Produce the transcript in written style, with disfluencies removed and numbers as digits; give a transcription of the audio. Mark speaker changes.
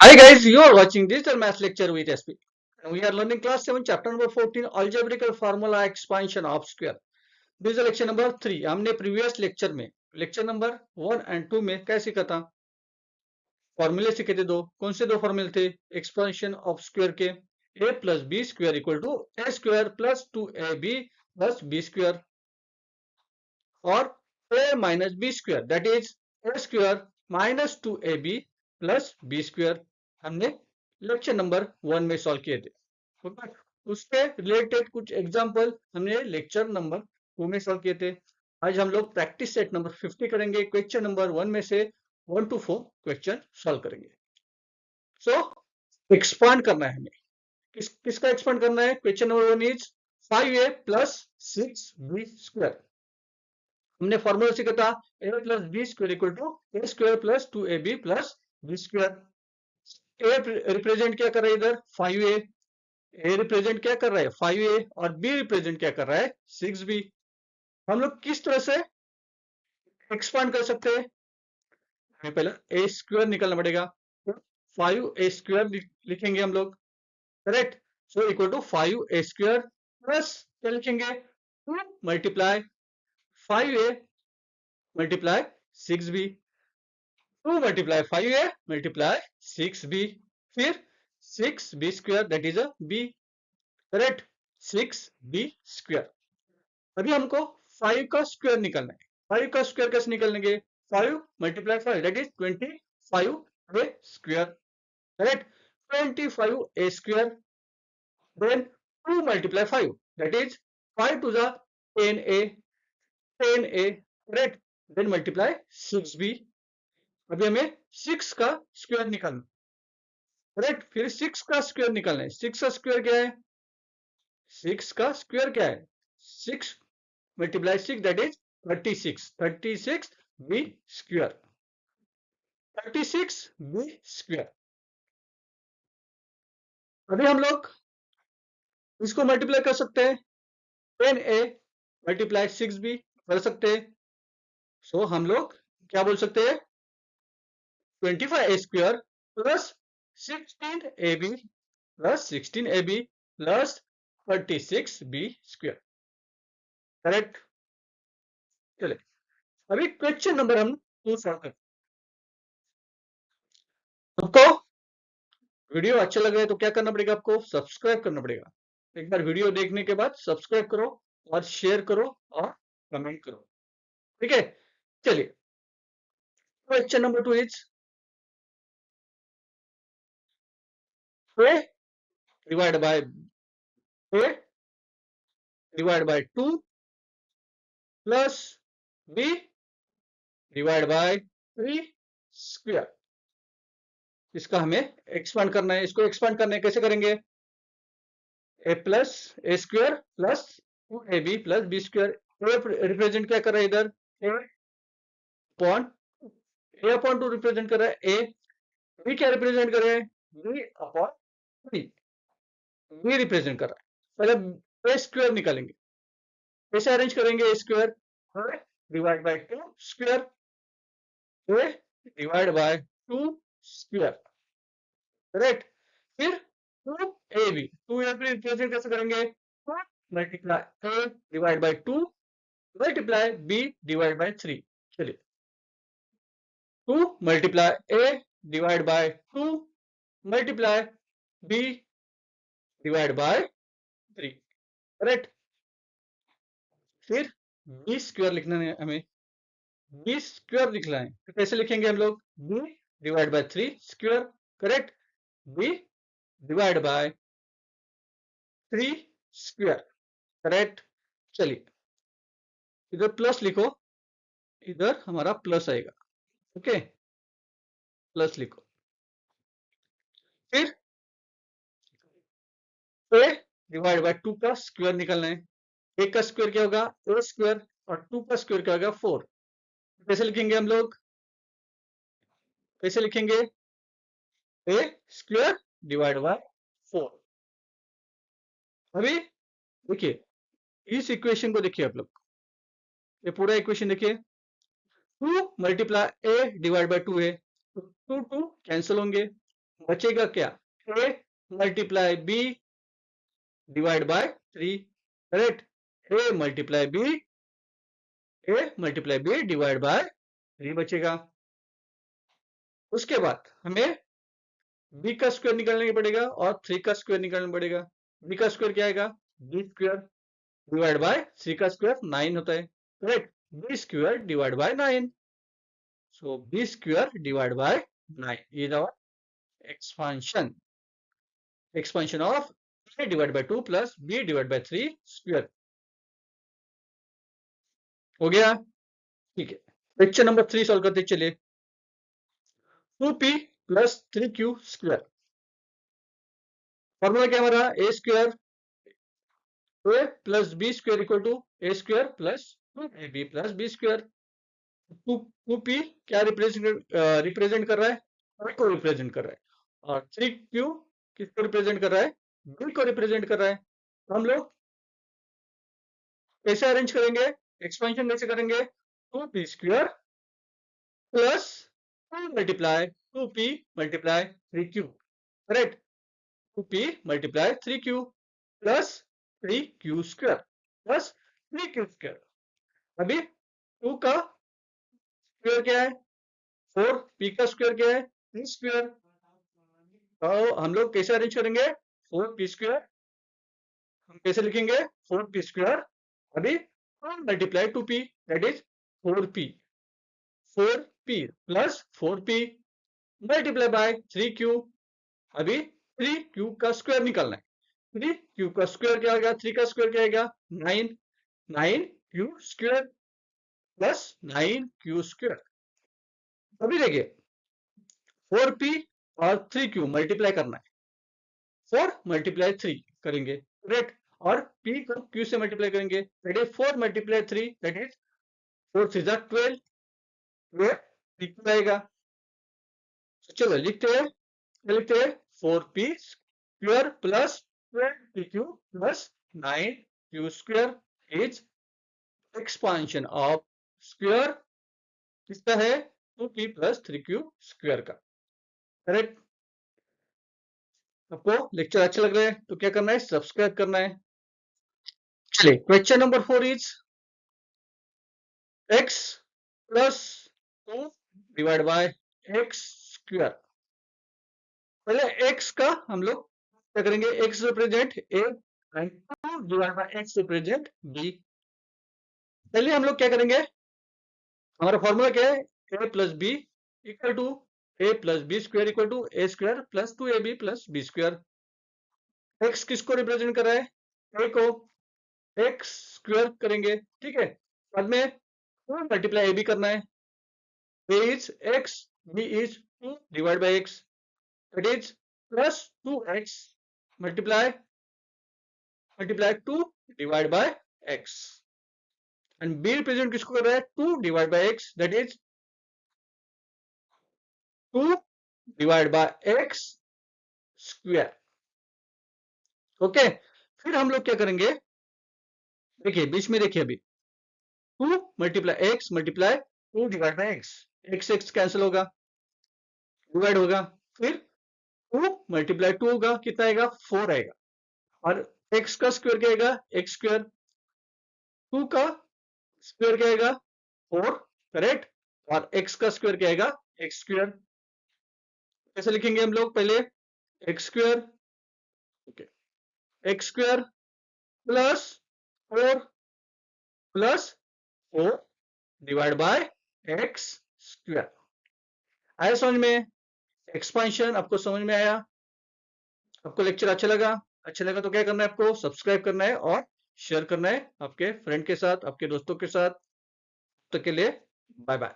Speaker 1: Hi guys, you are watching Digital Maths Lecture with SP. And we are learning class 7 chapter number 14 algebraical formula expansion of square. This is lecture number 3. हमने previous lecture में lecture number 1 and 2 में क्या सीखा था? फॉर्मूले सीखे थे दो. कौन से दो फॉर्मूले थे? एक्सपेंशन ऑफ स्क्वायर के a plus b square equal to a square plus 2ab plus b square और a minus b square that is a square minus 2ab plus b square हमने लेक्चर नंबर 1 में solve किए थे. Okay, उसके related कुछ example हमने lecture number 2 में solve किए थे. आज हम लोग प्रैक्टिस सेट नंबर 50 करेंगे. क्वेश्चन नंबर 1 में से 1 to 4 क्वेश्चन सॉल्व करेंगे. सो एक्सपांड करना है हमें. किसका एक्सपांड करना है? Question number 1 is 5a plus 6b square. हमने फॉर्मूला सीखा था a plus b square equal to a square plus 2ab plus b square. a represent क्या कर रहा है इधर? 5a. a रिप्रेजेंट क्या कर रहा है? 5a. और b रिप्रेजेंट क्या कर रहा है? 6b. हम लोग किस तरह से एक्सपांड कर सकते हैं? हमें पहले a स्क्वायर निकालना पड़ेगा. 5a स्क्वायर लिखेंगे हम लोग. Correct. So equal to 5a square plus क्या लिखेंगे? 2 multiply 5a multiply 6b. 2 multiply 5a multiply 6b. फिर 6b square that is a b. Correct. 6b square. अभी हमको 5 का स्क्वायर निकालना है. 5 का स्क्वायर कैसे निकालेंगे? 5 multiply 5 that is 25a square. Correct. 25a square. Then 2 multiply 5 that is 5 to the 10a. 10a. Correct. Then multiply 6b. अभी हमें 6 का स्क्वायर निकालना. करेक्ट. फिर 6 का स्क्वायर निकालना है. 6 का स्क्वायर क्या है? 6 का स्क्वायर क्या है? 6 multiply 6 that is 36. 36b square. 36b square. अभी हम लोग इसको मल्टीप्लाई कर सकते हैं. 10a मल्टीप्लाई 6b कर सकते हैं. सो हम लोग क्या बोल सकते हैं? 25a square plus 16ab plus 16ab plus 36b square. Correct. चले अभी क्वेश्चन नंबर हम 2 सॉल्व करते हैं. आपको वीडियो अच्छा लग रहा है तो क्या करना पड़ेगा? आपको सब्सक्राइब करना पड़ेगा. एक बार वीडियो देखने के बाद सब्सक्राइब करो और शेयर करो और कमेंट करो. ठीक है. चलिए question number 2 is a divide by a divide by 2 plus b divide by 3 square. इसका हमें एक्सपांड करना है. इसको एक्सपांड करना है. कैसे करेंगे? a plus a square plus 2ab plus b square. a represent क्या कर रहा है इधर? a अपॉन 2 रिप्रेजेंट कर रहा है a. b क्या रिप्रेजेंट कर रहा है? b upon 3. b रिप्रेजेंट कर रहा है. पहले a स्क्वायर निकालेंगे. कैसे अरेंज करेंगे? a square divide by 2 square. a divide by 2 square. Correct. फिर 2ab. 2ab रिप्रेजेंट कैसे करेंगे? 2 multiply a divide by 2 multiply b divide by 3. चलिए 2 multiply a divide by 2 multiply b divide by 3. Correct. फिर b square लिखना है हमें. b square लिखना है तो कैसे लिखेंगे हम लोग? b divide by 3 square. Correct. b divide by 3 square. Correct. चलिए इधर प्लस लिखो. इधर हमारा प्लस आएगा. ओके. प्लस लिखो. फिर a डिवाइड बाय 2 का स्क्वायर निकालना है. a का स्क्वायर क्या होगा? a square. और 2 का स्क्वायर क्या होगा? 4. कैसे लिखेंगे हम लोग? कैसे लिखेंगे? a square divide by 4. अभी देखिए इस इक्वेशन को देखिए आप लोग. ये पूरा इक्वेशन देखिए. 2 मल्टीप्लाई a डिवाइड बाय 2 है. 2 2 कैंसिल होंगे. बचेगा क्या, a multiply b divide by 3, correct, a multiply b divide by 3 बचेगा। उसके बाद हमें b का स्क्वायर निकालना पड़ेगा और 3 का स्क्वायर निकालना पड़ेगा। b का स्क्वायर क्या आएगा, b स्क्वायर डिवाइड बाय 3 का स्क्वायर 9 होता है, correct, b square divide by 9, so b square divided by 9 is our expansion of a divided by 2 plus b divided by 3 square। हो गया, ठीक है। क्वेश्चन नंबर 3 सॉल्व करते चलिए। 2p plus 3q square, formula क्या हमारा, a square a plus b square equal to a square plus 2ab plus b square. 2p क्या represent कर रहा है, a को रिप्रेजेंट कर रहा है, और 3q किसको रिप्रेजेंट कर रहा है, b को रिप्रेजेंट कर रहा है। तो हम लोग कैसे अरेंज करेंगे, एक्सपेंशन कैसे करेंगे, 2p square plus 2 multiply 2p multiply 3q, correct, 2p multiply 3q plus 3q square plus 3q square. अभी 2 का स्क्वायर क्या है 4, p का स्क्वायर क्या है 3 स्क्वायर। तो हम लोग कैसे अरेंज करेंगे, 4p स्क्वायर हम कैसे लिखेंगे, 4p स्क्वायर, अभी multiply 2p that is 4p plus 4p multiply by 3q, अभी 3q का स्क्वायर निकालना है, 3q का स्क्वायर क्या आएगा, 3 का स्क्वायर क्या आएगा 9, 9q square plus 9q square. अभी देखिए 4p और 3q मल्टीप्लाई करना है, 4 मल्टीप्लाई 3 करेंगे, करेक्ट, और p को q से मल्टीप्लाई करेंगे, that is 4 multiply 3 that is 4 3 जा 12, p आएगा। चलो लिखते हैं, 4p square plus 12pq plus 9q square is expansion of square किसका है, 2p प्लस 3q स्क्वायर का, करेक्ट। आपको लेक्चर अच्छा लग रहा है तो क्या करना है, सब्सक्राइब करना है। चलिए question number 4 is x plus 2 divide by x square. पहले x का हम लोग क्या करेंगे, x represent a and 2 divide by x represent b। पहले हम लोग क्या करेंगे, हमारा फॉर्मूला क्या है, a plus b equal to a plus b square equal to a square plus 2ab plus b square. x किसको रिप्रेजेंट कर रहा है, a को, x स्क्वायर करेंगे, ठीक है, बाद में 2 मल्टीप्लाई ab करना है, a is x, b is 2 divide by x, that is plus 2x multiply 2 divide by x, and b represent किसको कर रहा है, 2 divide by x, that is 2 divide by x square. Okay, फिर हम लोग क्या करेंगे, देखिए बीच में देखिए अभी 2 multiply x multiply 2 divide by x cancel होगा, डिवाइड होगा, फिर 2 मल्टीप्लाई 2 होगा, कितना आएगा 4 आएगा, और x का स्क्वायर क्या आएगा, x स्क्वायर, 2 का स्क्वायर क्या आएगा 4, करेक्ट, और x का स्क्वायर क्या आएगा x स्क्वायर। कैसे लिखेंगे हम लोग, पहले x square, okay, x square plus 4 plus 4 divide by x square. आया समझ में, एक्सपेंशन आपको समझ में आया, आपको लेक्चर अच्छा लगा तो क्या करना है, आपको सब्सक्राइब करना है और शेयर करना है आपके फ्रेंड के साथ, आपके दोस्तों के साथ। तब तक के लिए बाय बाय।